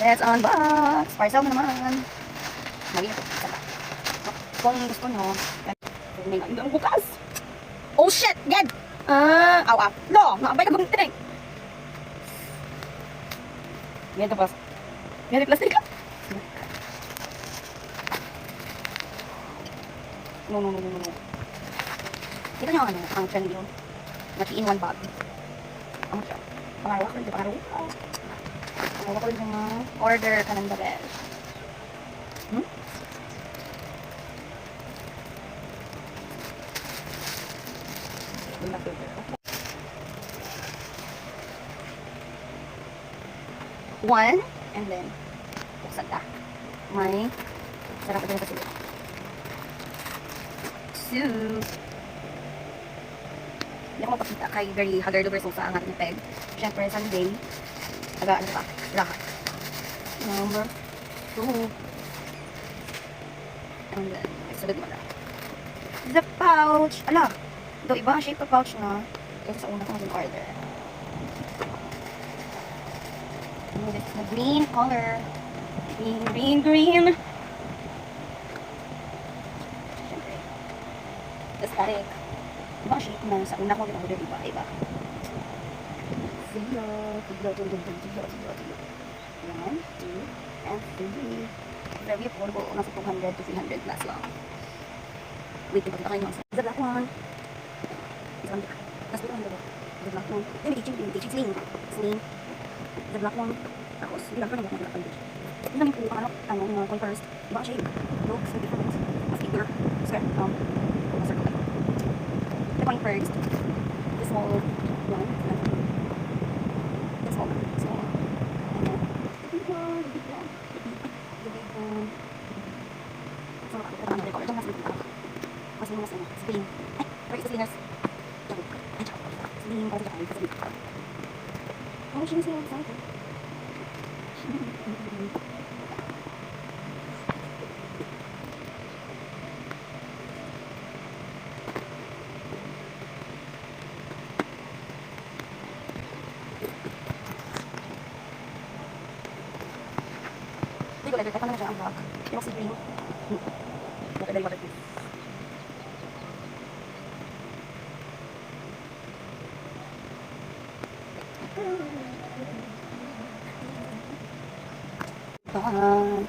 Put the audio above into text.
Let's unbox! Parcel na naman. Mali na ito. Isa pa. Kung gusto nyo, may ang bukas. Oh shit! Ged! Aw. Lo! Nakabay ka bang tinig? Ged na pas. Ged na plastic ka. No. Kita nyo ang trend yun. Naki in one bag. Ano siya? Pangarawa ko rin. Pangarawa ko rin yung order ka ng dabel. One, and then buksan ka. May sarap ito kasi. Two. Hindi ako mapakita kay very haggard over sa ang ating peg. Siyempre, Sunday. Ano pa? Lahat. Number 2. And then, sunod mo na. The pouch. Ala! Ito, iba ang shape of pouch na. Kasi sa una ko naging order. And this is the green color. Green. Siyempre. Aesthetic. Iba ang shape na sa una ko naging order. Iba. Tiglo. 1, 2, and 3. Very affordable. Nasa 200 to 300 plus lang. Wait, ipagkita kayo nyo. The black one. Tapos dito ang the black one. Limited sling. The black one. Tapos, bilang ko na black one. Ito namin po, yung first. Iba ang shape. Look, so different. Mas bigger. Square. Circle. The point first. The small one. The small one. And then, the big one. So, ito naman record. Ito mas big one. Mas linas na. Spring. Where is the linas? Spring. Para sa kain. Kasi big. Ano siya siya? Saan ito? Hindi ko letter. Kaya na siya ang vlog. Yung si green. Nakadali waterproof. Bye.